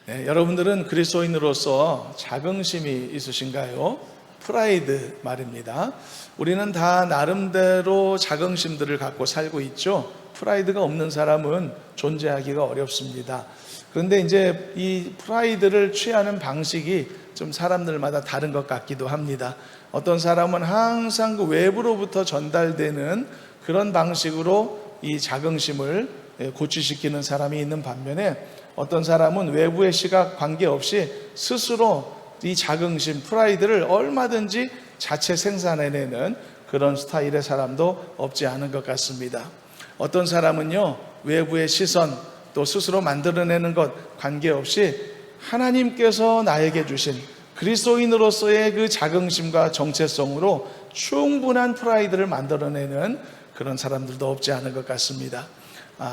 네, 여러분들은 그리스도인으로서 자긍심이 있으신가요? 프라이드 말입니다. 우리는 다 나름대로 자긍심들을 갖고 살고 있죠. 프라이드가 없는 사람은 존재하기가 어렵습니다. 그런데 이제 이 프라이드를 취하는 방식이 좀 사람들마다 다른 것 같기도 합니다. 어떤 사람은 항상 그 외부로부터 전달되는 그런 방식으로 이 자긍심을 고취시키는 사람이 있는 반면에 어떤 사람은 외부의 시각 관계없이 스스로 이 자긍심, 프라이드를 얼마든지 자체 생산해내는 그런 스타일의 사람도 없지 않은 것 같습니다. 어떤 사람은요, 외부의 시선, 또 스스로 만들어내는 것 관계없이 하나님께서 나에게 주신 그리스도인으로서의 그 자긍심과 정체성으로 충분한 프라이드를 만들어내는 그런 사람들도 없지 않은 것 같습니다.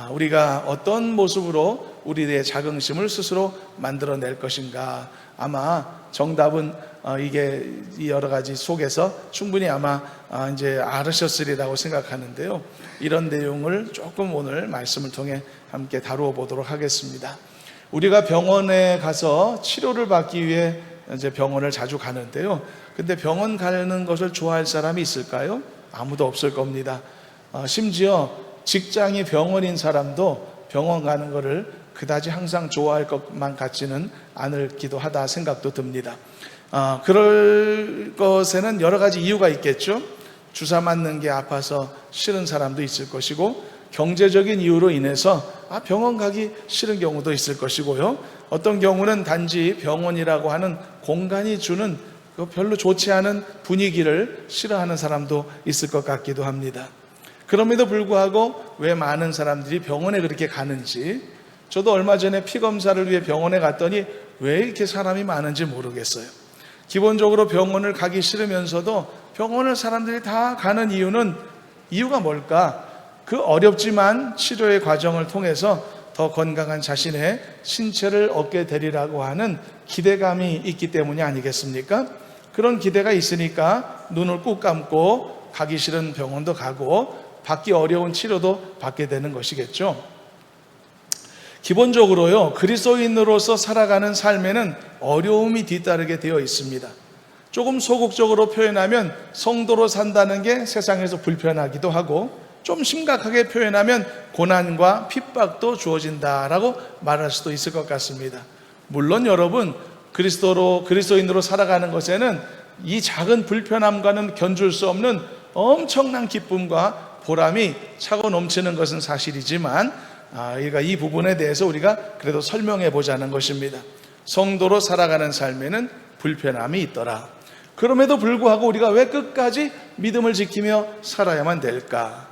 우리가 어떤 모습으로 우리의 자긍심을 스스로 만들어낼 것인가? 아마 정답은 이게 여러 가지 속에서 충분히 아마 이제 알으셨으리라고 생각하는데요. 이런 내용을 조금 오늘 말씀을 통해 함께 다루어 보도록 하겠습니다. 우리가 병원에 가서 치료를 받기 위해 이제 병원을 자주 가는데요. 근데 병원 가는 것을 좋아할 사람이 있을까요? 아무도 없을 겁니다. 심지어 직장이 병원인 사람도 병원 가는 것을 그다지 항상 좋아할 것만 같지는 않기도 하다 생각도 듭니다. 그럴 것에는 여러 가지 이유가 있겠죠. 주사 맞는 게 아파서 싫은 사람도 있을 것이고, 경제적인 이유로 인해서 병원 가기 싫은 경우도 있을 것이고요. 어떤 경우는 단지 병원이라고 하는 공간이 주는 별로 좋지 않은 분위기를 싫어하는 사람도 있을 것 같기도 합니다. 그럼에도 불구하고 왜 많은 사람들이 병원에 그렇게 가는지, 저도 얼마 전에 피 검사를 위해 병원에 갔더니 왜 이렇게 사람이 많은지 모르겠어요. 기본적으로 병원을 가기 싫으면서도 병원을 사람들이 다 가는 이유가 뭘까? 그 어렵지만 치료의 과정을 통해서 더 건강한 자신의 신체를 얻게 되리라고 하는 기대감이 있기 때문이 아니겠습니까? 그런 기대가 있으니까 눈을 꾹 감고 가기 싫은 병원도 가고 받기 어려운 치료도 받게 되는 것이겠죠. 기본적으로요, 그리스도인으로서 살아가는 삶에는 어려움이 뒤따르게 되어 있습니다. 조금 소극적으로 표현하면 성도로 산다는 게 세상에서 불편하기도 하고, 좀 심각하게 표현하면 고난과 핍박도 주어진다라고 말할 수도 있을 것 같습니다. 물론 여러분, 그리스도인으로 살아가는 것에는 이 작은 불편함과는 견줄 수 없는 엄청난 기쁨과 보람이 차고 넘치는 것은 사실이지만, 이 부분에 대해서 우리가 그래도 설명해 보자는 것입니다. 성도로 살아가는 삶에는 불편함이 있더라. 그럼에도 불구하고 우리가 왜 끝까지 믿음을 지키며 살아야만 될까?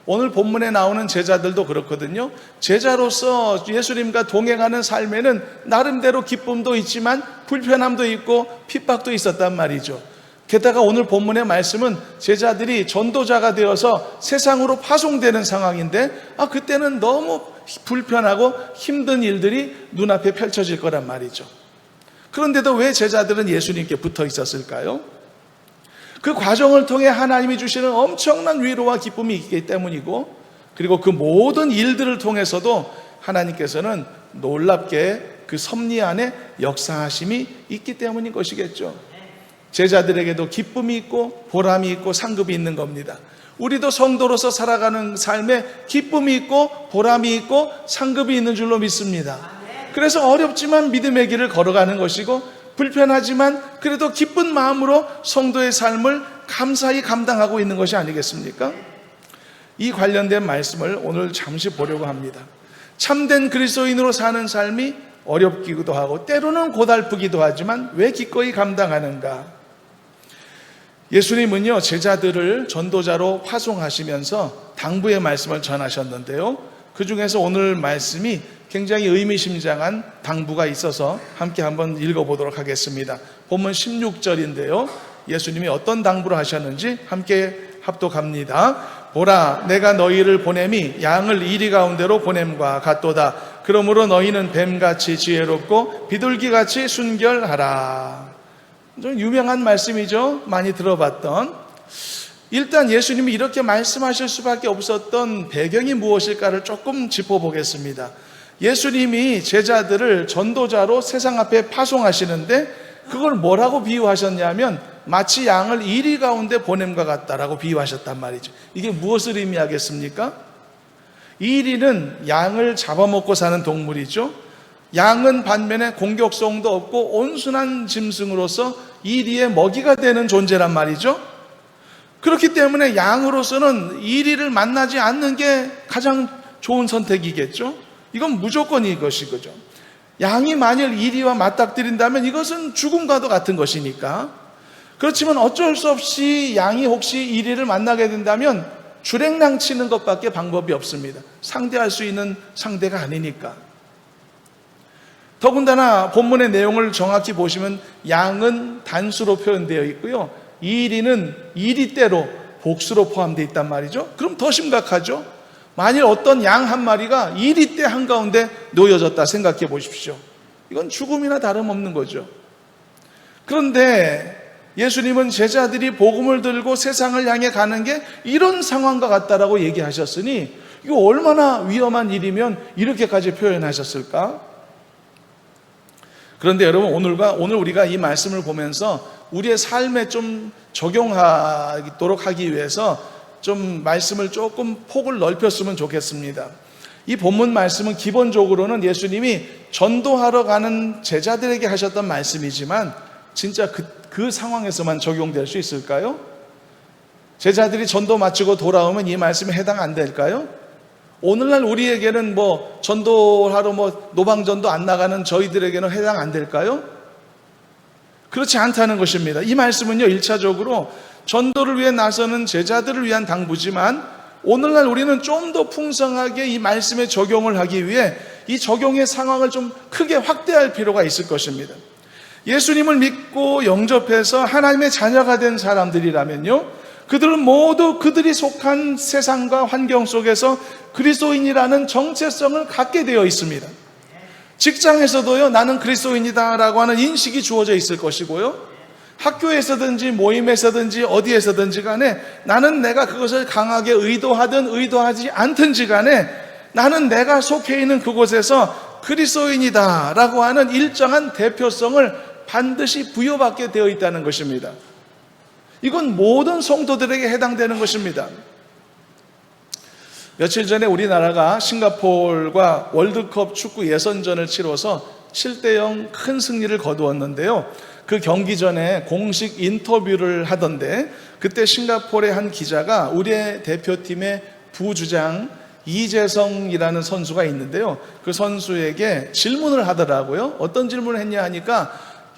오늘 본문에 나오는 제자들도 그렇거든요. 제자로서 예수님과 동행하는 삶에는 나름대로 기쁨도 있지만 불편함도 있고 핍박도 있었단 말이죠. 게다가 오늘 본문의 말씀은 제자들이 전도자가 되어서 세상으로 파송되는 상황인데, 그때는 너무 불편하고 힘든 일들이 눈앞에 펼쳐질 거란 말이죠. 그런데도 왜 제자들은 예수님께 붙어 있었을까요? 그 과정을 통해 하나님이 주시는 엄청난 위로와 기쁨이 있기 때문이고, 그리고 그 모든 일들을 통해서도 하나님께서는 놀랍게 그 섭리 안에 역사하심이 있기 때문인 것이겠죠. 제자들에게도 기쁨이 있고 보람이 있고 상급이 있는 겁니다. 우리도 성도로서 살아가는 삶에 기쁨이 있고 보람이 있고 상급이 있는 줄로 믿습니다. 그래서 어렵지만 믿음의 길을 걸어가는 것이고, 불편하지만 그래도 기쁜 마음으로 성도의 삶을 감사히 감당하고 있는 것이 아니겠습니까? 이 관련된 말씀을 오늘 잠시 보려고 합니다. 참된 그리스도인으로 사는 삶이 어렵기도 하고 때로는 고달프기도 하지만 왜 기꺼이 감당하는가? 예수님은요, 제자들을 전도자로 파송하시면서 당부의 말씀을 전하셨는데요, 그 중에서 오늘 말씀이 굉장히 의미심장한 당부가 있어서 함께 한번 읽어보도록 하겠습니다. 본문 16절인데요, 예수님이 어떤 당부를 하셨는지 함께 합독합니다. 보라, 내가 너희를 보냄이 양을 이리 가운데로 보냄과 같도다. 그러므로 너희는 뱀같이 지혜롭고 비둘기같이 순결하라. 좀 유명한 말씀이죠. 많이 들어봤던. 일단 예수님이 이렇게 말씀하실 수밖에 없었던 배경이 무엇일까를 조금 짚어보겠습니다. 예수님이 제자들을 전도자로 세상 앞에 파송하시는데 그걸 뭐라고 비유하셨냐면 마치 양을 이리 가운데 보냄과 같다라고 비유하셨단 말이죠. 이게 무엇을 의미하겠습니까? 이리는 양을 잡아먹고 사는 동물이죠. 양은 반면에 공격성도 없고 온순한 짐승으로서 이리의 먹이가 되는 존재란 말이죠. 그렇기 때문에 양으로서는 이리를 만나지 않는 게 가장 좋은 선택이겠죠. 이건 무조건 이것이죠. 양이 만일 이리와 맞닥뜨린다면 이것은 죽음과도 같은 것이니까. 그렇지만 어쩔 수 없이 양이 혹시 이리를 만나게 된다면 주랭랑 치는 것밖에 방법이 없습니다. 상대할 수 있는 상대가 아니니까. 더군다나 본문의 내용을 정확히 보시면 양은 단수로 표현되어 있고요, 이리는 이리대로 복수로 포함되어 있단 말이죠. 그럼 더 심각하죠. 만일 어떤 양 한 마리가 이리대 한가운데 놓여졌다 생각해 보십시오. 이건 죽음이나 다름없는 거죠. 그런데 예수님은 제자들이 복음을 들고 세상을 향해 가는 게 이런 상황과 같다라고 얘기하셨으니 이거 얼마나 위험한 일이면 이렇게까지 표현하셨을까? 그런데 여러분, 오늘 우리가 이 말씀을 보면서 우리의 삶에 좀 적용하도록 하기 위해서 좀 말씀을 조금 폭을 넓혔으면 좋겠습니다. 이 본문 말씀은 기본적으로는 예수님이 전도하러 가는 제자들에게 하셨던 말씀이지만 진짜 그 상황에서만 적용될 수 있을까요? 제자들이 전도 마치고 돌아오면 이 말씀에 해당 안 될까요? 오늘날 우리에게는 전도하러 노방전도 안 나가는 저희들에게는 해당 안 될까요? 그렇지 않다는 것입니다. 이 말씀은요, 1차적으로 전도를 위해 나서는 제자들을 위한 당부지만 오늘날 우리는 좀 더 풍성하게 이 말씀에 적용을 하기 위해 이 적용의 상황을 좀 크게 확대할 필요가 있을 것입니다. 예수님을 믿고 영접해서 하나님의 자녀가 된 사람들이라면요, 그들은 모두 그들이 속한 세상과 환경 속에서 그리스도인이라는 정체성을 갖게 되어 있습니다. 직장에서도요, 나는 그리스도인이다라고 하는 인식이 주어져 있을 것이고요, 학교에서든지 모임에서든지 어디에서든지 간에 나는 내가 그것을 강하게 의도하든 의도하지 않든지 간에 나는 내가 속해 있는 그곳에서 그리스도인이다라고 하는 일정한 대표성을 반드시 부여받게 되어 있다는 것입니다. 이건 모든 성도들에게 해당되는 것입니다. 며칠 전에 우리나라가 싱가포르와 월드컵 축구 예선전을 치러서 7대0 큰 승리를 거두었는데요, 그 경기 전에 공식 인터뷰를 하던데 그때 싱가포르의 한 기자가 우리의 대표팀의 부주장 이재성이라는 선수가 있는데요, 그 선수에게 질문을 하더라고요. 어떤 질문을 했냐 하니까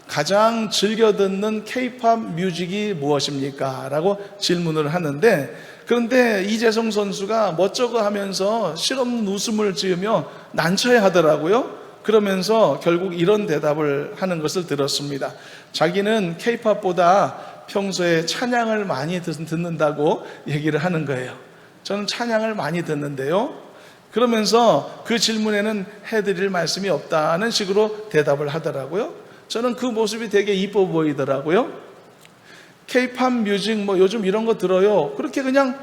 가장 즐겨 듣는 K-팝 뮤직이 무엇입니까? 라고 질문을 하는데, 그런데 이재성 선수가 멋쩍어 하면서 실없는 웃음을 지으며 난처해 하더라고요. 그러면서 결국 이런 대답을 하는 것을 들었습니다. 자기는 K-팝보다 평소에 찬양을 많이 듣는다고 얘기를 하는 거예요. 저는 찬양을 많이 듣는데요. 그러면서 그 질문에는 해드릴 말씀이 없다는 식으로 대답을 하더라고요. 저는 그 모습이 되게 이뻐 보이더라고요. K-팝 뮤직 요즘 이런 거 들어요. 그렇게 그냥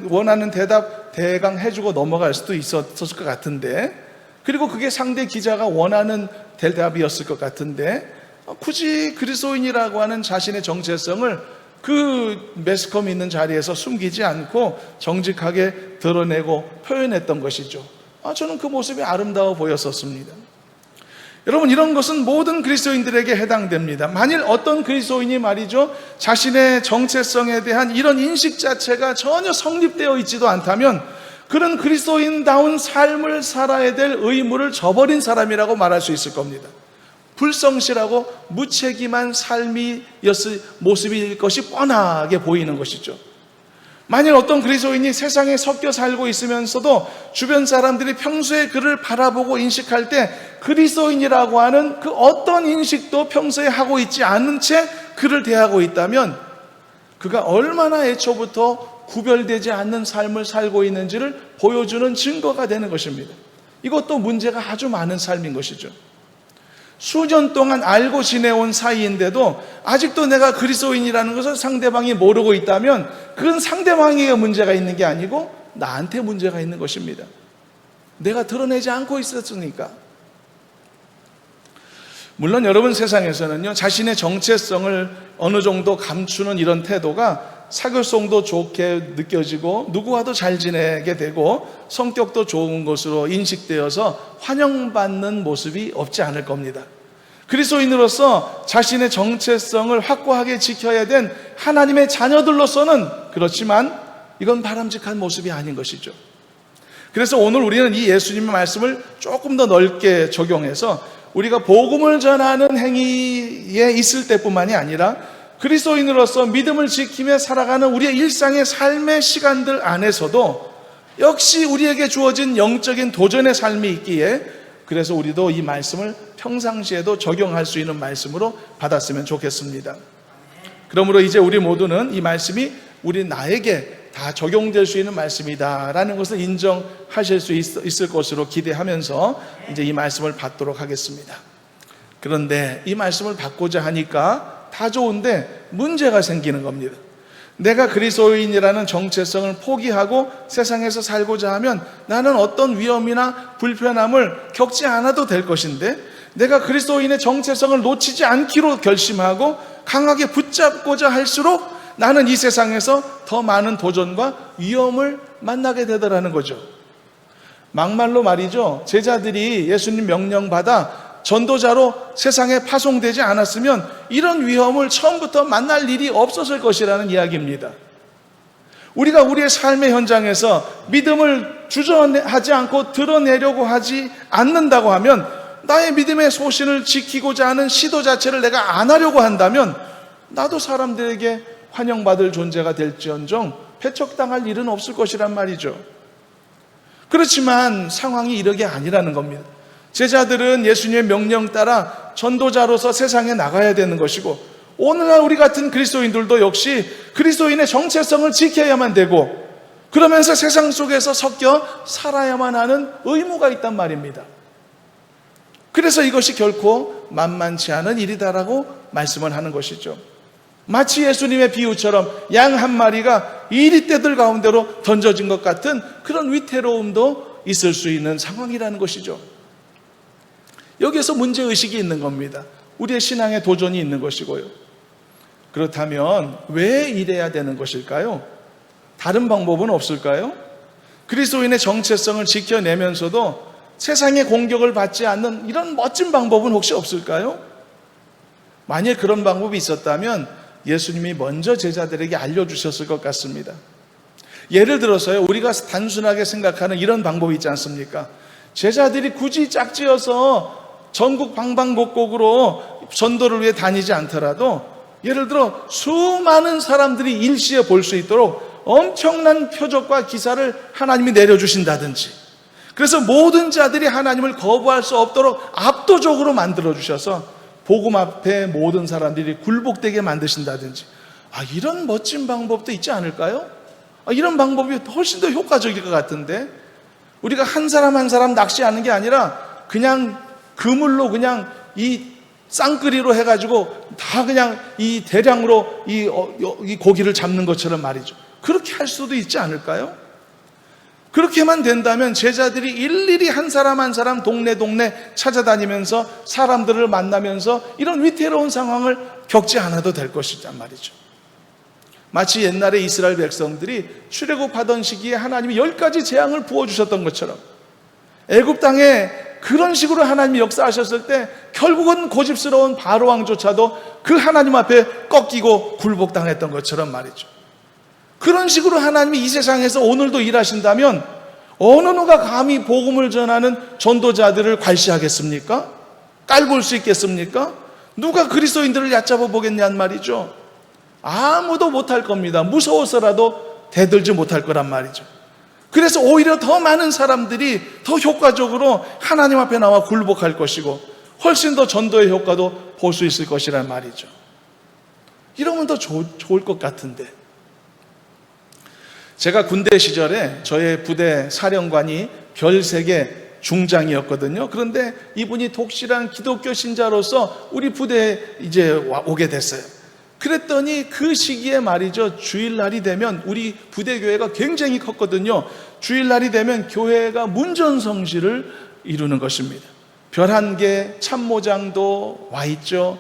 원하는 대답 대강 해주고 넘어갈 수도 있었을 것 같은데, 그리고 그게 상대 기자가 원하는 대답이었을 것 같은데 굳이 그리스도인이라고 하는 자신의 정체성을 그 매스컴이 있는 자리에서 숨기지 않고 정직하게 드러내고 표현했던 것이죠. 저는 그 모습이 아름다워 보였었습니다. 여러분, 이런 것은 모든 그리스도인들에게 해당됩니다. 만일 어떤 그리스도인이 말이죠, 자신의 정체성에 대한 이런 인식 자체가 전혀 성립되어 있지도 않다면 그런 그리스도인다운 삶을 살아야 될 의무를 저버린 사람이라고 말할 수 있을 겁니다. 불성실하고 무책임한 모습일 것이 뻔하게 보이는 것이죠. 만일 어떤 그리스도인이 세상에 섞여 살고 있으면서도 주변 사람들이 평소에 그를 바라보고 인식할 때 그리스도인이라고 하는 그 어떤 인식도 평소에 하고 있지 않은 채 그를 대하고 있다면 그가 얼마나 애초부터 구별되지 않는 삶을 살고 있는지를 보여주는 증거가 되는 것입니다. 이것도 문제가 아주 많은 삶인 것이죠. 수년 동안 알고 지내온 사이인데도 아직도 내가 그리스도인이라는 것을 상대방이 모르고 있다면 그건 상대방에게 문제가 있는 게 아니고 나한테 문제가 있는 것입니다. 내가 드러내지 않고 있었으니까. 물론 여러분, 세상에서는요, 자신의 정체성을 어느 정도 감추는 이런 태도가 사교성도 좋게 느껴지고 누구와도 잘 지내게 되고 성격도 좋은 것으로 인식되어서 환영받는 모습이 없지 않을 겁니다. 그리스도인으로서 자신의 정체성을 확고하게 지켜야 된 하나님의 자녀들로서는 그렇지만 이건 바람직한 모습이 아닌 것이죠. 그래서 오늘 우리는 이 예수님의 말씀을 조금 더 넓게 적용해서 우리가 복음을 전하는 행위에 있을 때뿐만이 아니라 그리스도인으로서 믿음을 지키며 살아가는 우리의 일상의 삶의 시간들 안에서도 역시 우리에게 주어진 영적인 도전의 삶이 있기에, 그래서 우리도 이 말씀을 평상시에도 적용할 수 있는 말씀으로 받았으면 좋겠습니다. 그러므로 이제 우리 모두는 이 말씀이 우리 나에게 다 적용될 수 있는 말씀이다라는 것을 인정하실 수 있을 것으로 기대하면서 이제 이 말씀을 받도록 하겠습니다. 그런데 이 말씀을 받고자 하니까 다 좋은데 문제가 생기는 겁니다. 내가 그리스도인이라는 정체성을 포기하고 세상에서 살고자 하면 나는 어떤 위험이나 불편함을 겪지 않아도 될 것인데, 내가 그리스도인의 정체성을 놓치지 않기로 결심하고 강하게 붙잡고자 할수록 나는 이 세상에서 더 많은 도전과 위험을 만나게 되더라는 거죠. 막말로 말이죠, 제자들이 예수님 명령받아 전도자로 세상에 파송되지 않았으면 이런 위험을 처음부터 만날 일이 없었을 것이라는 이야기입니다. 우리가 우리의 삶의 현장에서 믿음을 주저하지 않고 드러내려고 하지 않는다고 하면, 나의 믿음의 소신을 지키고자 하는 시도 자체를 내가 안 하려고 한다면 나도 사람들에게 환영받을 존재가 될지언정 배척당할 일은 없을 것이란 말이죠. 그렇지만 상황이 이러게 아니라는 겁니다. 제자들은 예수님의 명령 따라 전도자로서 세상에 나가야 되는 것이고, 오늘날 우리 같은 그리스도인들도 역시 그리스도인의 정체성을 지켜야만 되고, 그러면서 세상 속에서 섞여 살아야만 하는 의무가 있단 말입니다. 그래서 이것이 결코 만만치 않은 일이다라고 말씀을 하는 것이죠. 마치 예수님의 비유처럼 양 한 마리가 이리떼들 가운데로 던져진 것 같은 그런 위태로움도 있을 수 있는 상황이라는 것이죠. 여기에서 문제의식이 있는 겁니다. 우리의 신앙에 도전이 있는 것이고요. 그렇다면 왜 이래야 되는 것일까요? 다른 방법은 없을까요? 그리스도인의 정체성을 지켜내면서도 세상의 공격을 받지 않는 이런 멋진 방법은 혹시 없을까요? 만약 그런 방법이 있었다면 예수님이 먼저 제자들에게 알려주셨을 것 같습니다. 예를 들어서요, 우리가 단순하게 생각하는 이런 방법이 있지 않습니까? 제자들이 굳이 짝지어서 전국 방방곡곡으로 전도를 위해 다니지 않더라도 예를 들어 수많은 사람들이 일시에 볼 수 있도록 엄청난 표적과 기사를 하나님이 내려주신다든지, 그래서 모든 자들이 하나님을 거부할 수 없도록 압도적으로 만들어주셔서 복음 앞에 모든 사람들이 굴복되게 만드신다든지, 이런 멋진 방법도 있지 않을까요? 이런 방법이 훨씬 더 효과적일 것 같은데, 우리가 한 사람 한 사람 낚시하는 게 아니라 그냥 그물로 그냥 이 쌍끌이로 해가지고 다 그냥 이 대량으로 이 고기를 잡는 것처럼 말이죠. 그렇게 할 수도 있지 않을까요? 그렇게만 된다면 제자들이 일일이 한 사람 한 사람 동네 찾아다니면서 사람들을 만나면서 이런 위태로운 상황을 겪지 않아도 될 것이란 말이죠. 마치 옛날에 이스라엘 백성들이 출애굽하던 시기에 하나님이 10가지 재앙을 부어주셨던 것처럼 애굽 땅에 그런 식으로 하나님이 역사하셨을 때 결국은 고집스러운 바로 왕조차도 그 하나님 앞에 꺾이고 굴복당했던 것처럼 말이죠. 그런 식으로 하나님이 이 세상에서 오늘도 일하신다면 어느 누가 감히 복음을 전하는 전도자들을 괄시하겠습니까? 깔볼 수 있겠습니까? 누가 그리스도인들을 얕잡아 보겠냐는 말이죠. 아무도 못할 겁니다. 무서워서라도 대들지 못할 거란 말이죠. 그래서 오히려 더 많은 사람들이 더 효과적으로 하나님 앞에 나와 굴복할 것이고 훨씬 더 전도의 효과도 볼 수 있을 것이란 말이죠. 이러면 더 좋을 것 같은데, 제가 군대 시절에 저의 부대 사령관이 별세계 중장이었거든요. 그런데 이분이 독실한 기독교 신자로서 우리 부대에 이제 오게 됐어요. 그랬더니 그 시기에 말이죠, 주일날이 되면 우리 부대교회가 굉장히 컸거든요. 주일날이 되면 교회가 문전성시를 이루는 것입니다. 11개 참모장도 와 있죠.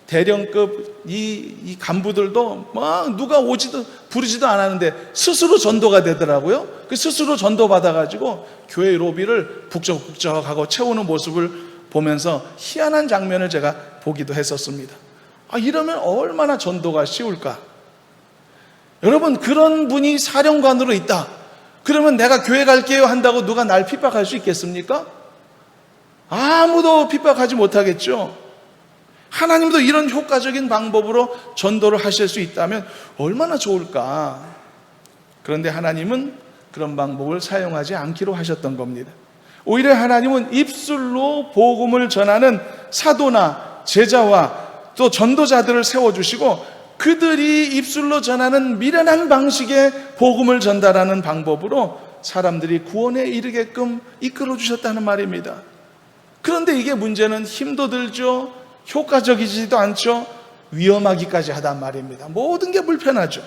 대령급 이 간부들도 막 누가 오지도 부르지도 않았는데 스스로 전도가 되더라고요. 그 스스로 전도 받아가지고 교회 로비를 북적북적하고 채우는 모습을 보면서 희한한 장면을 제가 보기도 했었습니다. 이러면 얼마나 전도가 쉬울까? 여러분, 그런 분이 사령관으로 있다. 그러면 내가 교회 갈게요 한다고 누가 날 핍박할 수 있겠습니까? 아무도 핍박하지 못하겠죠. 하나님도 이런 효과적인 방법으로 전도를 하실 수 있다면 얼마나 좋을까? 그런데 하나님은 그런 방법을 사용하지 않기로 하셨던 겁니다. 오히려 하나님은 입술로 복음을 전하는 사도나 제자와 또 전도자들을 세워주시고 그들이 입술로 전하는 미련한 방식의 복음을 전달하는 방법으로 사람들이 구원에 이르게끔 이끌어 주셨다는 말입니다. 그런데 이게 문제는 힘도 들죠, 효과적이지도 않죠, 위험하기까지 하단 말입니다. 모든 게 불편하죠.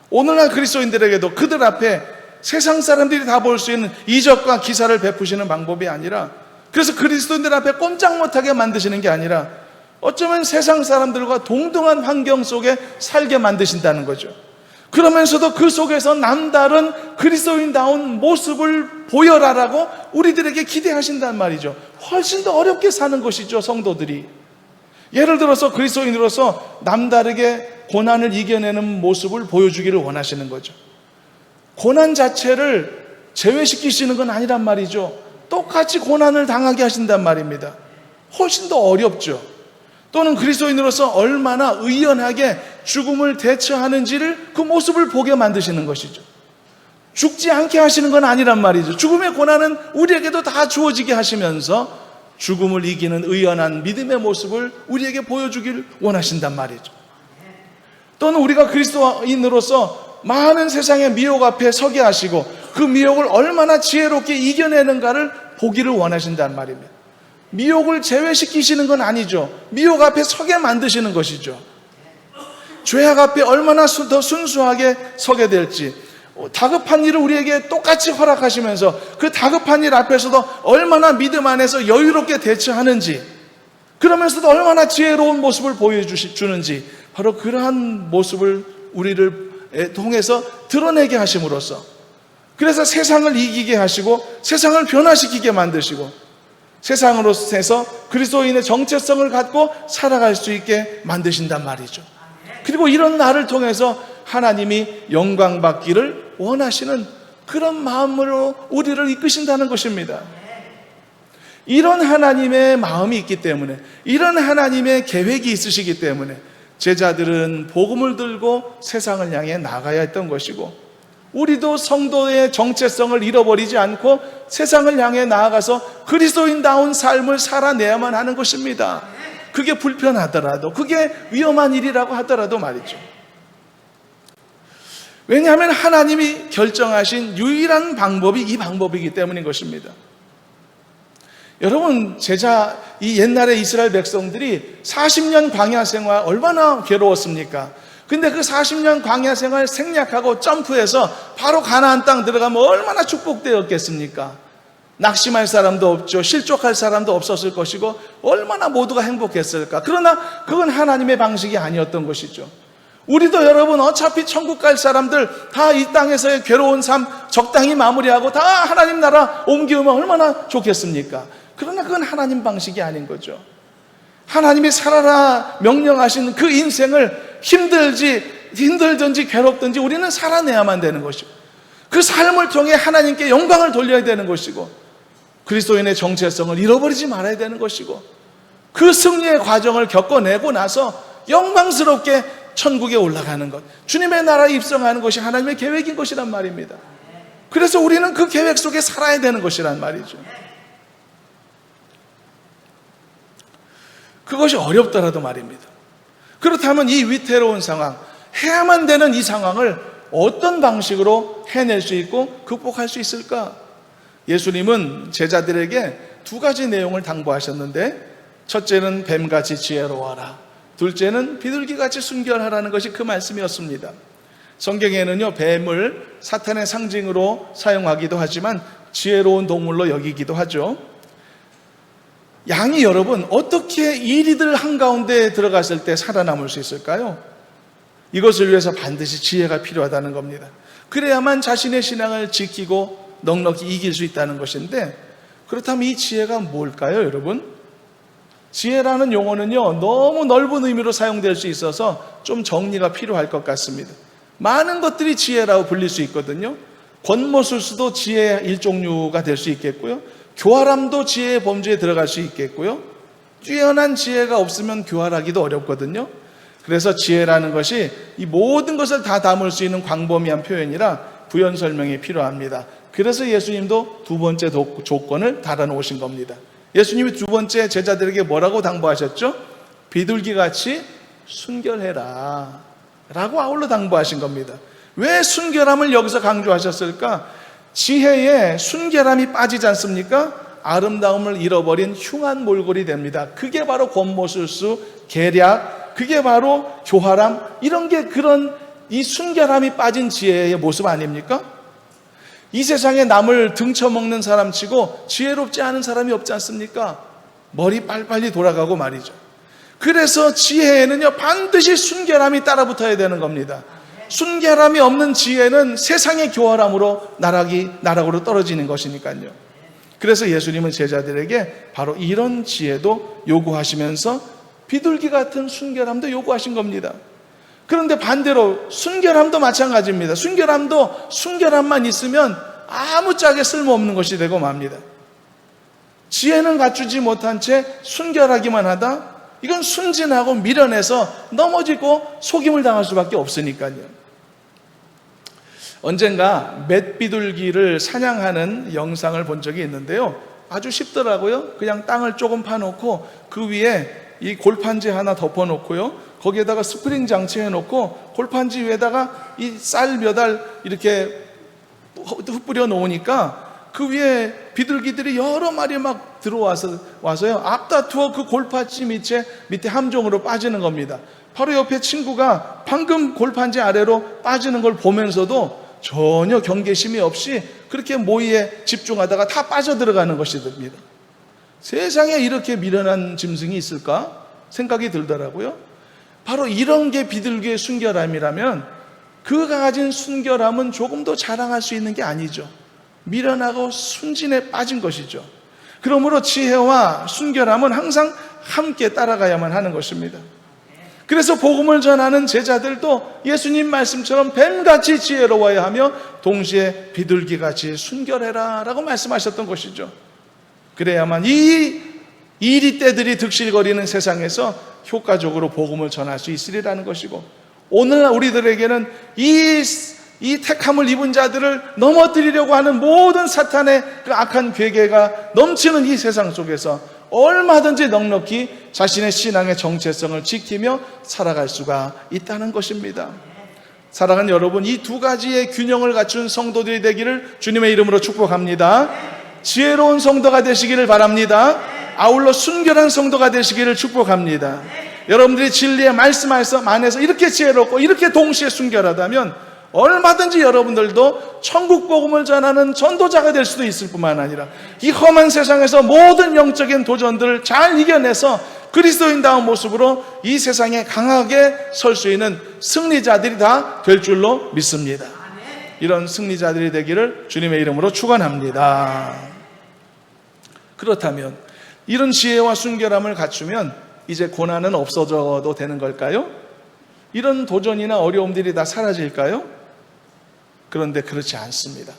오늘날 그리스도인들에게도 그들 앞에 세상 사람들이 다 볼 수 있는 이적과 기사를 베푸시는 방법이 아니라, 그래서 그리스도인들 앞에 꼼짝 못하게 만드시는 게 아니라 어쩌면 세상 사람들과 동등한 환경 속에 살게 만드신다는 거죠. 그러면서도 그 속에서 남다른 그리스도인다운 모습을 보여라라고 우리들에게 기대하신단 말이죠. 훨씬 더 어렵게 사는 것이죠, 성도들이. 예를 들어서 그리스도인으로서 남다르게 고난을 이겨내는 모습을 보여주기를 원하시는 거죠. 고난 자체를 제외시키시는 건 아니란 말이죠. 똑같이 고난을 당하게 하신단 말입니다. 훨씬 더 어렵죠. 또는 그리스도인으로서 얼마나 의연하게 죽음을 대처하는지를 그 모습을 보게 만드시는 것이죠. 죽지 않게 하시는 건 아니란 말이죠. 죽음의 고난은 우리에게도 다 주어지게 하시면서 죽음을 이기는 의연한 믿음의 모습을 우리에게 보여주길 원하신단 말이죠. 또는 우리가 그리스도인으로서 많은 세상의 미혹 앞에 서게 하시고 그 미혹을 얼마나 지혜롭게 이겨내는가를 보기를 원하신단 말입니다. 미혹을 제외시키시는 건 아니죠. 미혹 앞에 서게 만드시는 것이죠. 죄악 앞에 얼마나 더 순수하게 서게 될지, 다급한 일을 우리에게 똑같이 허락하시면서 그 다급한 일 앞에서도 얼마나 믿음 안에서 여유롭게 대처하는지, 그러면서도 얼마나 지혜로운 모습을 보여주는지, 바로 그러한 모습을 우리를 통해서 드러내게 하심으로써, 그래서 세상을 이기게 하시고 세상을 변화시키게 만드시고 세상으로서 그리스도인의 정체성을 갖고 살아갈 수 있게 만드신단 말이죠. 그리고 이런 나를 통해서 하나님이 영광 받기를 원하시는 그런 마음으로 우리를 이끄신다는 것입니다. 이런 하나님의 마음이 있기 때문에, 이런 하나님의 계획이 있으시기 때문에 제자들은 복음을 들고 세상을 향해 나가야 했던 것이고, 우리도 성도의 정체성을 잃어버리지 않고 세상을 향해 나아가서 그리스도인다운 삶을 살아내야만 하는 것입니다. 그게 불편하더라도, 그게 위험한 일이라고 하더라도 말이죠. 왜냐하면 하나님이 결정하신 유일한 방법이 이 방법이기 때문인 것입니다. 여러분, 이 옛날에 이스라엘 백성들이 40년 광야 생활 얼마나 괴로웠습니까? 근데 그 40년 광야 생활 생략하고 점프해서 바로 가나안 땅 들어가면 얼마나 축복되었겠습니까? 낙심할 사람도 없죠. 실족할 사람도 없었을 것이고 얼마나 모두가 행복했을까? 그러나 그건 하나님의 방식이 아니었던 것이죠. 우리도 여러분 어차피 천국 갈 사람들 다 이 땅에서의 괴로운 삶 적당히 마무리하고 다 하나님 나라 옮기면 얼마나 좋겠습니까? 그러나 그건 하나님 방식이 아닌 거죠. 하나님이 살아라 명령하신 그 인생을 힘들든지 괴롭든지 우리는 살아내야만 되는 것이고, 그 삶을 통해 하나님께 영광을 돌려야 되는 것이고, 그리스도인의 정체성을 잃어버리지 말아야 되는 것이고, 그 승리의 과정을 겪어내고 나서 영광스럽게 천국에 올라가는 것, 주님의 나라에 입성하는 것이 하나님의 계획인 것이란 말입니다. 그래서 우리는 그 계획 속에 살아야 되는 것이란 말이죠. 그것이 어렵더라도 말입니다. 그렇다면 이 위태로운 상황, 해야만 되는 이 상황을 어떤 방식으로 해낼 수 있고 극복할 수 있을까? 예수님은 제자들에게 두 가지 내용을 당부하셨는데, 첫째는 뱀같이 지혜로워하라, 둘째는 비둘기같이 순결하라는 것이 그 말씀이었습니다. 성경에는요, 뱀을 사탄의 상징으로 사용하기도 하지만 지혜로운 동물로 여기기도 하죠. 양이 여러분 어떻게 이리들 한가운데 들어갔을 때 살아남을 수 있을까요? 이것을 위해서 반드시 지혜가 필요하다는 겁니다. 그래야만 자신의 신앙을 지키고 넉넉히 이길 수 있다는 것인데, 그렇다면 이 지혜가 뭘까요, 여러분? 지혜라는 용어는요, 너무 넓은 의미로 사용될 수 있어서 좀 정리가 필요할 것 같습니다. 많은 것들이 지혜라고 불릴 수 있거든요. 권모술수도 지혜의 일종류가 될 수 있겠고요. 교활함도 지혜의 범주에 들어갈 수 있겠고요. 뛰어난 지혜가 없으면 교활하기도 어렵거든요. 그래서 지혜라는 것이 이 모든 것을 다 담을 수 있는 광범위한 표현이라 부연 설명이 필요합니다. 그래서 예수님도 두 번째 조건을 달아놓으신 겁니다. 예수님이 두 번째 제자들에게 뭐라고 당부하셨죠? 비둘기같이 순결해라 라고 아울러 당부하신 겁니다. 왜 순결함을 여기서 강조하셨을까? 지혜에 순결함이 빠지지 않습니까? 아름다움을 잃어버린 흉한 몰골이 됩니다. 그게 바로 권모술수, 계략, 그게 바로 교활함, 이런 게 그런 이 순결함이 빠진 지혜의 모습 아닙니까? 이 세상에 남을 등쳐먹는 사람치고 지혜롭지 않은 사람이 없지 않습니까? 머리 빨리빨리 돌아가고 말이죠. 그래서 지혜에는요, 반드시 순결함이 따라붙어야 되는 겁니다. 순결함이 없는 지혜는 세상의 교활함으로 나락으로 떨어지는 것이니까요. 그래서 예수님은 제자들에게 바로 이런 지혜도 요구하시면서 비둘기 같은 순결함도 요구하신 겁니다. 그런데 반대로 순결함도 마찬가지입니다. 순결함도 순결함만 있으면 아무짝에 쓸모없는 것이 되고 맙니다. 지혜는 갖추지 못한 채 순결하기만 하다? 이건 순진하고 미련해서 넘어지고 속임을 당할 수밖에 없으니까요. 언젠가 맷비둘기를 사냥하는 영상을 본 적이 있는데요, 아주 쉽더라고요. 그냥 땅을 조금 파놓고 그 위에 이 골판지 하나 덮어놓고요, 거기에다가 스프링 장치 해놓고 골판지 위에다가 이 쌀 몇 알 이렇게 흩뿌려 놓으니까 그 위에 비둘기들이 여러 마리 막 들어와서요, 앞다투어 그 골판지 밑에 함정으로 빠지는 겁니다. 바로 옆에 친구가 방금 골판지 아래로 빠지는 걸 보면서도 전혀 경계심이 없이 그렇게 모이에 집중하다가 다 빠져들어가는 것이 됩니다. 세상에 이렇게 미련한 짐승이 있을까 생각이 들더라고요. 바로 이런 게 비둘기의 순결함이라면 그가 가진 순결함은 조금 더 자랑할 수 있는 게 아니죠. 미련하고 순진에 빠진 것이죠. 그러므로 지혜와 순결함은 항상 함께 따라가야만 하는 것입니다. 그래서 복음을 전하는 제자들도 예수님 말씀처럼 뱀같이 지혜로워야 하며 동시에 비둘기같이 순결해라 라고 말씀하셨던 것이죠. 그래야만 이 이리떼들이 득실거리는 세상에서 효과적으로 복음을 전할 수 있으리라는 것이고, 오늘 우리들에게는 이 택함을 입은 자들을 넘어뜨리려고 하는 모든 사탄의 그 악한 괴계가 넘치는 이 세상 속에서 얼마든지 넉넉히 자신의 신앙의 정체성을 지키며 살아갈 수가 있다는 것입니다. 사랑하는 여러분, 이 두 가지의 균형을 갖춘 성도들이 되기를 주님의 이름으로 축복합니다. 지혜로운 성도가 되시기를 바랍니다. 아울러 순결한 성도가 되시기를 축복합니다. 여러분들이 진리의 말씀 안에서 이렇게 지혜롭고 이렇게 동시에 순결하다면 얼마든지 여러분들도 천국 복음을 전하는 전도자가 될 수도 있을 뿐만 아니라 이 험한 세상에서 모든 영적인 도전들을 잘 이겨내서 그리스도인다운 모습으로 이 세상에 강하게 설 수 있는 승리자들이 다 될 줄로 믿습니다. 이런 승리자들이 되기를 주님의 이름으로 축원합니다. 그렇다면 이런 지혜와 순결함을 갖추면 이제 고난은 없어져도 되는 걸까요? 이런 도전이나 어려움들이 다 사라질까요? 그런데 그렇지 않습니다.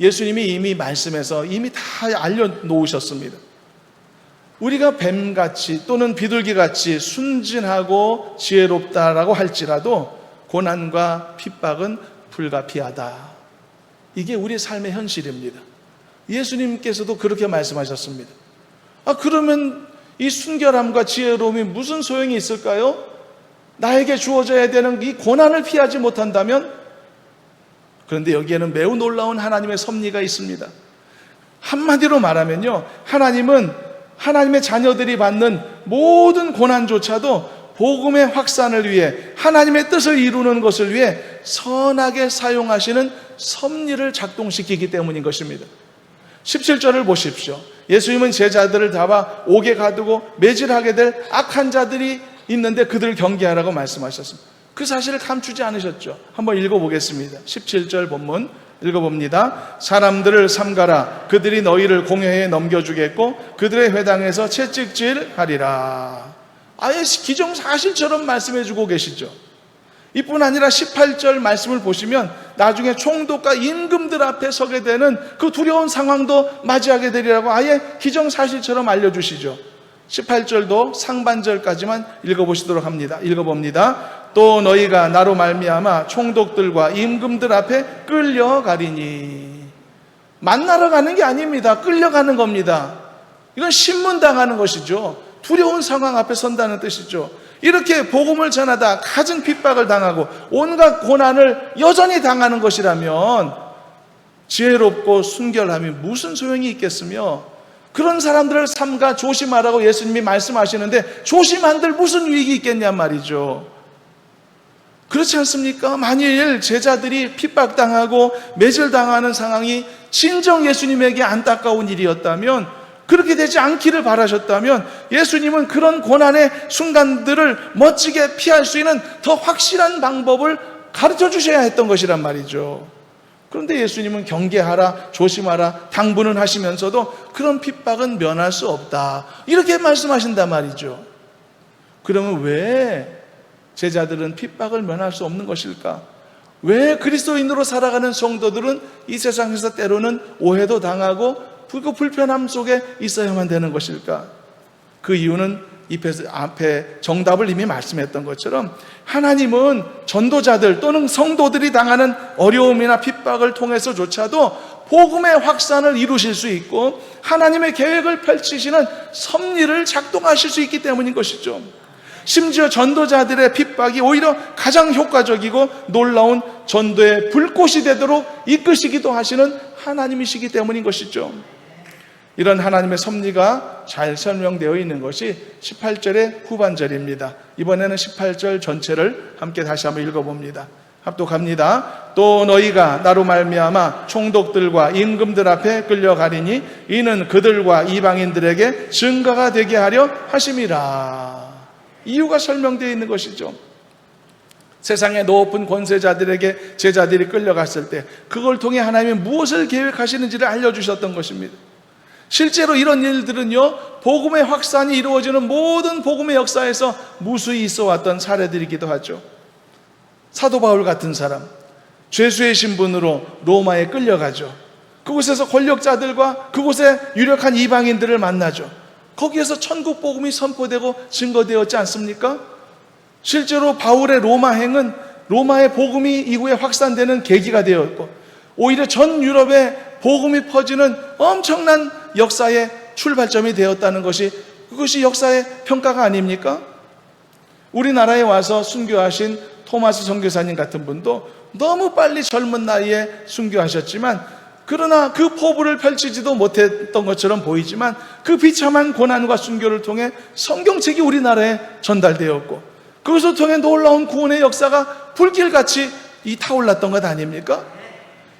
예수님이 이미 말씀에서 이미 다 알려놓으셨습니다. 우리가 뱀같이 또는 비둘기같이 순진하고 지혜롭다라고 할지라도 고난과 핍박은 불가피하다. 이게 우리 삶의 현실입니다. 예수님께서도 그렇게 말씀하셨습니다. 그러면 이 순결함과 지혜로움이 무슨 소용이 있을까요? 나에게 주어져야 되는 이 고난을 피하지 못한다면? 그런데 여기에는 매우 놀라운 하나님의 섭리가 있습니다. 한마디로 말하면요, 하나님은 하나님의 자녀들이 받는 모든 고난조차도 복음의 확산을 위해 하나님의 뜻을 이루는 것을 위해 선하게 사용하시는 섭리를 작동시키기 때문인 것입니다. 17절을 보십시오. 예수님은 제자들을 잡아 옥에 가두고 매질하게 될 악한 자들이 있는데 그들을 경계하라고 말씀하셨습니다. 그 사실을 감추지 않으셨죠. 한번 읽어보겠습니다. 17절 본문 읽어봅니다. 사람들을 삼가라. 그들이 너희를 공회에 넘겨주겠고 그들의 회당에서 채찍질하리라. 아예 기정사실처럼 말씀해주고 계시죠. 이뿐 아니라 18절 말씀을 보시면 나중에 총독과 임금들 앞에 서게 되는 그 두려운 상황도 맞이하게 되리라고 아예 기정사실처럼 알려주시죠. 18절도 상반절까지만 읽어보시도록 합니다. 읽어봅니다. 또 너희가 나로 말미암아 총독들과 임금들 앞에 끌려가리니. 만나러 가는 게 아닙니다. 끌려가는 겁니다. 이건 신문당하는 것이죠. 두려운 상황 앞에 선다는 뜻이죠. 이렇게 복음을 전하다 갖은 핍박을 당하고 온갖 고난을 여전히 당하는 것이라면 지혜롭고 순결함이 무슨 소용이 있겠으며, 그런 사람들을 삼가 조심하라고 예수님이 말씀하시는데 조심한들 무슨 유익이 있겠냔 말이죠. 그렇지 않습니까? 만일 제자들이 핍박당하고 매질당하는 상황이 진정 예수님에게 안타까운 일이었다면, 그렇게 되지 않기를 바라셨다면 예수님은 그런 고난의 순간들을 멋지게 피할 수 있는 더 확실한 방법을 가르쳐 주셔야 했던 것이란 말이죠. 그런데 예수님은 경계하라, 조심하라 당부는 하시면서도 그런 핍박은 면할 수 없다, 이렇게 말씀하신단 말이죠. 그러면 왜 제자들은 핍박을 면할 수 없는 것일까? 왜 그리스도인으로 살아가는 성도들은 이 세상에서 때로는 오해도 당하고 그 불편함 속에 있어야만 되는 것일까? 그 이유는 앞에 정답을 이미 말씀했던 것처럼 하나님은 전도자들 또는 성도들이 당하는 어려움이나 핍박을 통해서조차도 복음의 확산을 이루실 수 있고 하나님의 계획을 펼치시는 섭리를 작동하실 수 있기 때문인 것이죠. 심지어 전도자들의 핍박이 오히려 가장 효과적이고 놀라운 전도의 불꽃이 되도록 이끄시기도 하시는 하나님이시기 때문인 것이죠. 이런 하나님의 섭리가 잘 설명되어 있는 것이 18절의 후반절입니다. 이번에는 18절 전체를 함께 다시 한번 읽어봅니다. 합독합니다. 또 너희가 나로 말미암아 총독들과 임금들 앞에 끌려가리니 이는 그들과 이방인들에게 증거가 되게 하려 하심이라. 이유가 설명되어 있는 것이죠. 세상의 높은 권세자들에게 제자들이 끌려갔을 때 그걸 통해 하나님이 무엇을 계획하시는지를 알려주셨던 것입니다. 실제로 이런 일들은요, 복음의 확산이 이루어지는 모든 복음의 역사에서 무수히 있어왔던 사례들이기도 하죠. 사도 바울 같은 사람, 죄수의 신분으로 로마에 끌려가죠. 그곳에서 권력자들과 그곳에 유력한 이방인들을 만나죠. 거기에서 천국 복음이 선포되고 증거되었지 않습니까? 실제로 바울의 로마행은 로마의 복음이 이후에 확산되는 계기가 되었고, 오히려 전 유럽에 복음이 퍼지는 엄청난 역사의 출발점이 되었다는 것이, 그것이 역사의 평가가 아닙니까? 우리나라에 와서 순교하신 토마스 선교사님 같은 분도 너무 빨리 젊은 나이에 순교하셨지만, 그러나 그 포부를 펼치지도 못했던 것처럼 보이지만 그 비참한 고난과 순교를 통해 성경책이 우리나라에 전달되었고, 그것을 통해 놀라운 구원의 역사가 불길같이 타올랐던 것 아닙니까?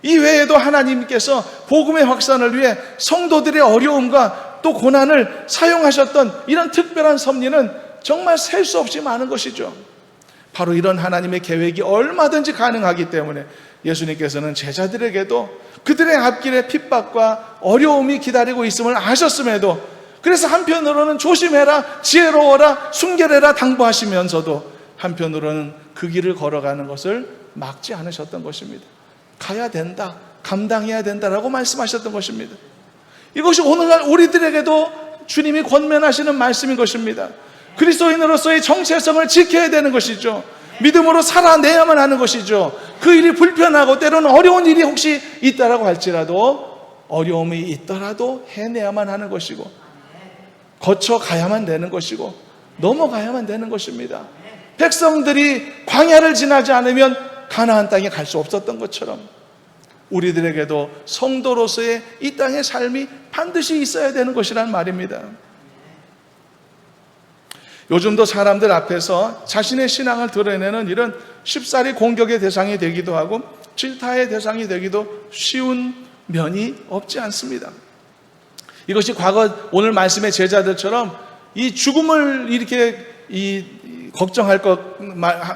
이 외에도 하나님께서 복음의 확산을 위해 성도들의 어려움과 또 고난을 사용하셨던 이런 특별한 섭리는 정말 셀 수 없이 많은 것이죠. 바로 이런 하나님의 계획이 얼마든지 가능하기 때문에 예수님께서는 제자들에게도 그들의 앞길에 핍박과 어려움이 기다리고 있음을 아셨음에도, 그래서 한편으로는 조심해라, 지혜로워라, 순결해라 당부하시면서도 한편으로는 그 길을 걸어가는 것을 막지 않으셨던 것입니다. 가야 된다, 감당해야 된다라고 말씀하셨던 것입니다. 이것이 오늘날 우리들에게도 주님이 권면하시는 말씀인 것입니다. 그리스도인으로서의 정체성을 지켜야 되는 것이죠. 믿음으로 살아내야만 하는 것이죠. 그 일이 불편하고 때로는 어려운 일이 혹시 있다라고 할지라도, 어려움이 있더라도 해내야만 하는 것이고, 거쳐가야만 되는 것이고, 넘어가야만 되는 것입니다. 백성들이 광야를 지나지 않으면 가나안 땅에 갈 수 없었던 것처럼 우리들에게도 성도로서의 이 땅의 삶이 반드시 있어야 되는 것이란 말입니다. 요즘도 사람들 앞에서 자신의 신앙을 드러내는 이런 쉽사리 공격의 대상이 되기도 하고 질타의 대상이 되기도 쉬운 면이 없지 않습니다. 이것이 과거 오늘 말씀의 제자들처럼 이 죽음을 이렇게 걱정할 것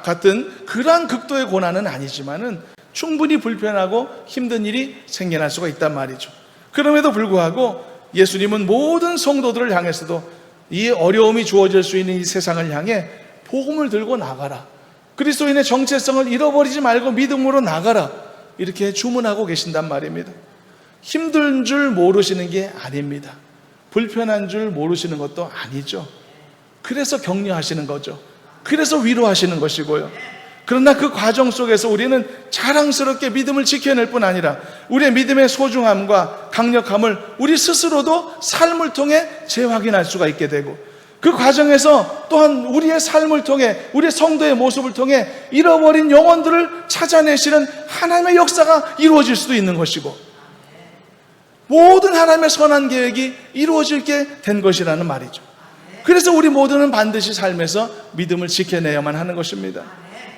같은 그러한 극도의 고난은 아니지만은 충분히 불편하고 힘든 일이 생겨날 수가 있단 말이죠. 그럼에도 불구하고 예수님은 모든 성도들을 향해서도 이 어려움이 주어질 수 있는 이 세상을 향해 복음을 들고 나가라, 그리스도인의 정체성을 잃어버리지 말고 믿음으로 나가라, 이렇게 주문하고 계신단 말입니다. 힘든 줄 모르시는 게 아닙니다. 불편한 줄 모르시는 것도 아니죠. 그래서 격려하시는 거죠. 그래서 위로하시는 것이고요. 그러나 그 과정 속에서 우리는 자랑스럽게 믿음을 지켜낼 뿐 아니라 우리의 믿음의 소중함과 강력함을 우리 스스로도 삶을 통해 재확인할 수가 있게 되고, 그 과정에서 또한 우리의 삶을 통해, 우리 성도의 모습을 통해 잃어버린 영혼들을 찾아내시는 하나님의 역사가 이루어질 수도 있는 것이고, 모든 하나님의 선한 계획이 이루어지게 된 것이라는 말이죠. 그래서 우리 모두는 반드시 삶에서 믿음을 지켜내야만 하는 것입니다.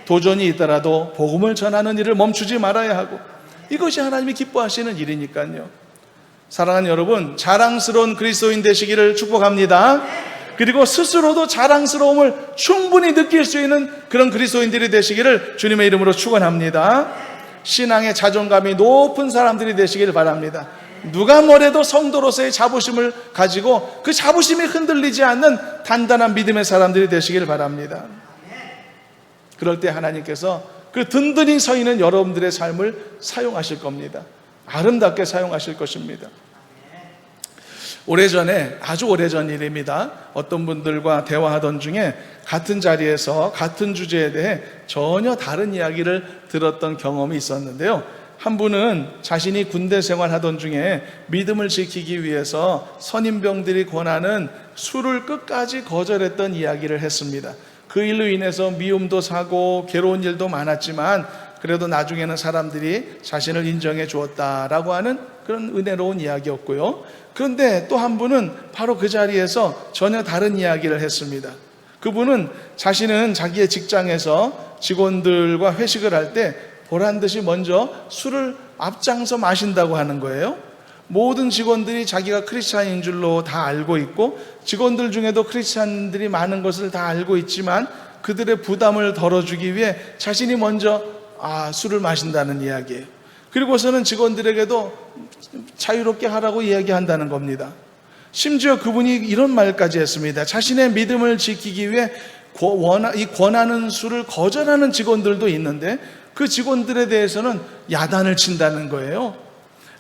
도전이 있더라도 복음을 전하는 일을 멈추지 말아야 하고, 이것이 하나님이 기뻐하시는 일이니까요. 사랑하는 여러분, 자랑스러운 그리스도인 되시기를 축복합니다. 그리고 스스로도 자랑스러움을 충분히 느낄 수 있는 그런 그리스도인들이 되시기를 주님의 이름으로 축원합니다. 신앙의 자존감이 높은 사람들이 되시기를 바랍니다. 누가 뭐래도 성도로서의 자부심을 가지고 그 자부심이 흔들리지 않는 단단한 믿음의 사람들이 되시기를 바랍니다. 그럴 때 하나님께서 그 든든히 서 있는 여러분들의 삶을 사용하실 겁니다. 아름답게 사용하실 것입니다. 오래전에, 아주 오래전 일입니다. 어떤 분들과 대화하던 중에 같은 자리에서 같은 주제에 대해 전혀 다른 이야기를 들었던 경험이 있었는데요. 한 분은 자신이 군대 생활하던 중에 믿음을 지키기 위해서 선임병들이 권하는 술을 끝까지 거절했던 이야기를 했습니다. 그 일로 인해서 미움도 사고 괴로운 일도 많았지만 그래도 나중에는 사람들이 자신을 인정해 주었다라고 하는 그런 은혜로운 이야기였고요. 그런데 또 한 분은 바로 그 자리에서 전혀 다른 이야기를 했습니다. 그분은 자신은 자기의 직장에서 직원들과 회식을 할 때 보란듯이 먼저 술을 앞장서 마신다고 하는 거예요. 모든 직원들이 자기가 크리스찬인 줄로 다 알고 있고 직원들 중에도 크리스찬들이 많은 것을 다 알고 있지만 그들의 부담을 덜어주기 위해 자신이 먼저 술을 마신다는 이야기예요. 그리고서는 직원들에게도 자유롭게 하라고 이야기한다는 겁니다. 심지어 그분이 이런 말까지 했습니다. 자신의 믿음을 지키기 위해 이 권하는 술을 거절하는 직원들도 있는데 그 직원들에 대해서는 야단을 친다는 거예요.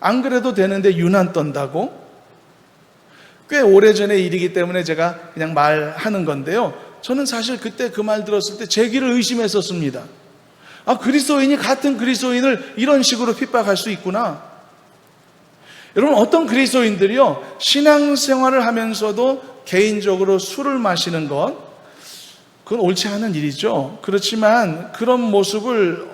안 그래도 되는데 유난 떤다고? 꽤 오래전의 일이기 때문에 제가 그냥 말하는 건데요. 저는 사실 그때 그 말 들었을 때 제 길을 의심했었습니다. 그리스도인이 같은 그리스도인을 이런 식으로 핍박할 수 있구나. 여러분, 어떤 그리스도인들이요, 신앙생활을 하면서도 개인적으로 술을 마시는 것, 그건 옳지 않은 일이죠. 그렇지만 그런 모습을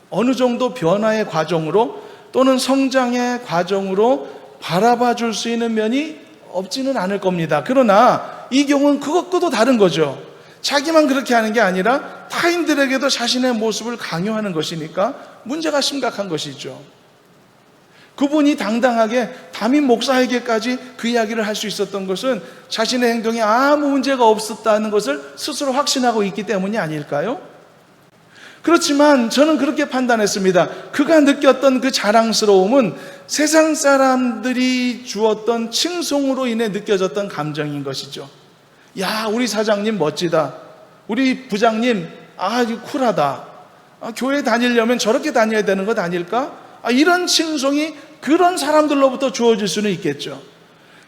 어느 정도 변화의 과정으로 또는 성장의 과정으로 바라봐 줄 수 있는 면이 없지는 않을 겁니다. 그러나 이 경우는 그것과도 다른 거죠. 자기만 그렇게 하는 게 아니라 타인들에게도 자신의 모습을 강요하는 것이니까 문제가 심각한 것이죠. 그분이 당당하게 담임 목사에게까지 그 이야기를 할 수 있었던 것은 자신의 행동에 아무 문제가 없었다는 것을 스스로 확신하고 있기 때문이 아닐까요? 그렇지만 저는 그렇게 판단했습니다. 그가 느꼈던 그 자랑스러움은 세상 사람들이 주었던 칭송으로 인해 느껴졌던 감정인 것이죠. 야, 우리 사장님 멋지다. 우리 부장님 아주 쿨하다. 교회 다니려면 저렇게 다녀야 되는 것 아닐까? 이런 칭송이 그런 사람들로부터 주어질 수는 있겠죠.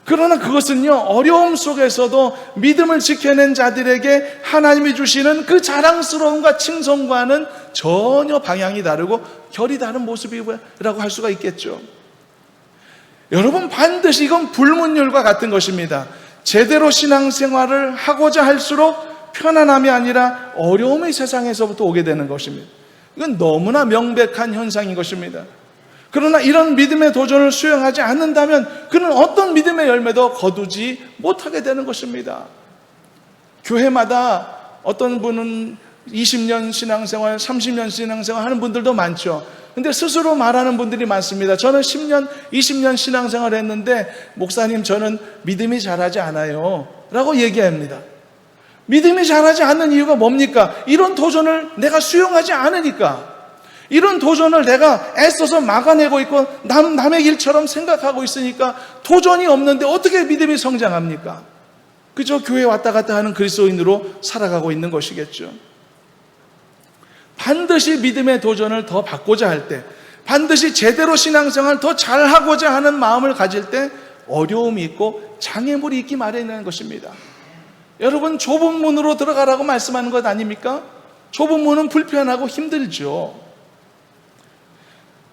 그러나 그것은요, 어려움 속에서도 믿음을 지켜낸 자들에게 하나님이 주시는 그 자랑스러움과 칭송과는 전혀 방향이 다르고 결이 다른 모습이라고 할 수가 있겠죠. 여러분, 반드시 이건 불문율과 같은 것입니다. 제대로 신앙생활을 하고자 할수록 편안함이 아니라 어려움의 세상에서부터 오게 되는 것입니다. 이건 너무나 명백한 현상인 것입니다. 그러나 이런 믿음의 도전을 수행하지 않는다면 그는 어떤 믿음의 열매도 거두지 못하게 되는 것입니다. 교회마다 어떤 분은 20년 신앙생활, 30년 신앙생활 하는 분들도 많죠. 근데 스스로 말하는 분들이 많습니다. 저는 10년, 20년 신앙생활 했는데 목사님 저는 믿음이 자라지 않아요 라고 얘기합니다. 믿음이 자라지 않는 이유가 뭡니까? 이런 도전을 내가 수용하지 않으니까, 이런 도전을 내가 애써서 막아내고 있고 남의 일처럼 생각하고 있으니까 도전이 없는데 어떻게 믿음이 성장합니까? 그저 교회 왔다 갔다 하는 그리스도인으로 살아가고 있는 것이겠죠. 반드시 믿음의 도전을 더 받고자 할 때, 반드시 제대로 신앙생활을 더 잘하고자 하는 마음을 가질 때 어려움이 있고 장애물이 있기 마련이라는 것입니다. 여러분, 좁은 문으로 들어가라고 말씀하는 것 아닙니까? 좁은 문은 불편하고 힘들죠.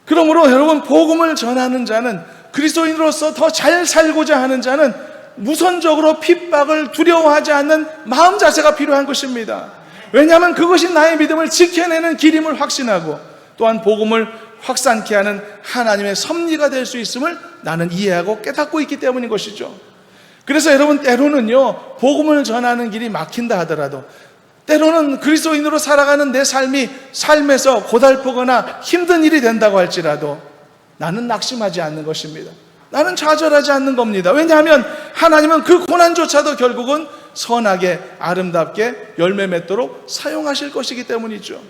그러므로 여러분, 복음을 전하는 자는, 그리스도인으로서 더 잘 살고자 하는 자는 무선적으로 핍박을 두려워하지 않는 마음 자세가 필요한 것입니다. 왜냐하면 그것이 나의 믿음을 지켜내는 길임을 확신하고 또한 복음을 확산케 하는 하나님의 섭리가 될 수 있음을 나는 이해하고 깨닫고 있기 때문인 것이죠. 그래서 여러분, 때로는요, 복음을 전하는 길이 막힌다 하더라도, 때로는 그리스도인으로 살아가는 내 삶에서 고달프거나 힘든 일이 된다고 할지라도 나는 낙심하지 않는 것입니다. 나는 좌절하지 않는 겁니다. 왜냐하면 하나님은 그 고난조차도 결국은 선하게 아름답게 열매 맺도록 사용하실 것이기 때문이죠.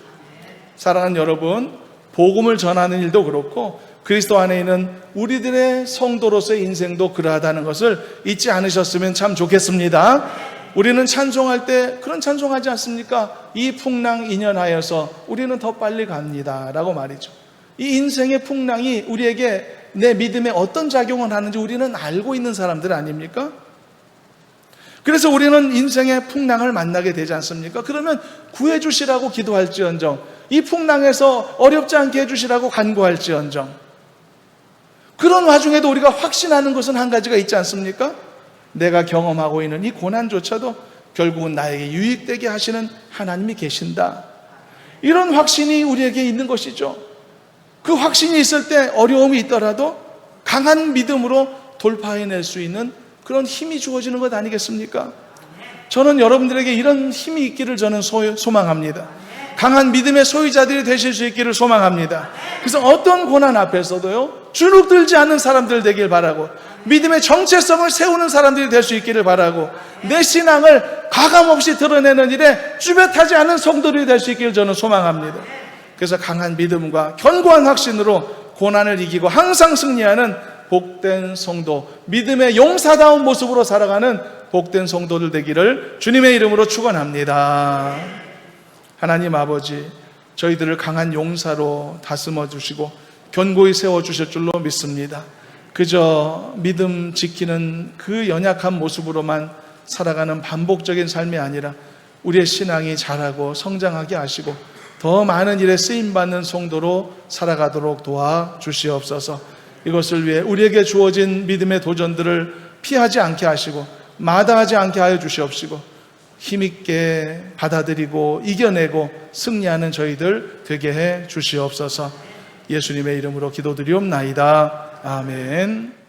사랑하는 여러분, 복음을 전하는 일도 그렇고 그리스도 안에 있는 우리들의 성도로서의 인생도 그러하다는 것을 잊지 않으셨으면 참 좋겠습니다. 우리는 찬송할 때 그런 찬송하지 않습니까? 이 풍랑 인연하여서 우리는 더 빨리 갑니다 라고 말이죠. 이 인생의 풍랑이 우리에게 내 믿음에 어떤 작용을 하는지 우리는 알고 있는 사람들 아닙니까? 그래서 우리는 인생의 풍랑을 만나게 되지 않습니까? 그러면 구해주시라고 기도할지언정, 이 풍랑에서 어렵지 않게 해주시라고 간구할지언정, 그런 와중에도 우리가 확신하는 것은 한 가지가 있지 않습니까? 내가 경험하고 있는 이 고난조차도 결국은 나에게 유익되게 하시는 하나님이 계신다, 이런 확신이 우리에게 있는 것이죠. 그 확신이 있을 때 어려움이 있더라도 강한 믿음으로 돌파해낼 수 있는 그런 힘이 주어지는 것 아니겠습니까? 저는 여러분들에게 이런 힘이 있기를 저는 소망합니다. 강한 믿음의 소유자들이 되실 수 있기를 소망합니다. 그래서 어떤 고난 앞에서도요, 주눅들지 않는 사람들 되길 바라고, 믿음의 정체성을 세우는 사람들이 될 수 있기를 바라고, 내 신앙을 가감없이 드러내는 일에 쭈뼛하지 않은 성도들이 될 수 있기를 저는 소망합니다. 그래서 강한 믿음과 견고한 확신으로 고난을 이기고 항상 승리하는 복된 성도, 믿음의 용사다운 모습으로 살아가는 복된 성도들 되기를 주님의 이름으로 축원합니다. 하나님 아버지, 저희들을 강한 용사로 다스려 주시고 견고히 세워 주실 줄로 믿습니다. 그저 믿음 지키는 그 연약한 모습으로만 살아가는 반복적인 삶이 아니라 우리의 신앙이 자라고 성장하게 하시고 더 많은 일에 쓰임받는 성도로 살아가도록 도와주시옵소서. 이것을 위해 우리에게 주어진 믿음의 도전들을 피하지 않게 하시고 마다하지 않게 하여 주시옵시고 힘있게 받아들이고 이겨내고 승리하는 저희들 되게 해 주시옵소서. 예수님의 이름으로 기도드리옵나이다. 아멘.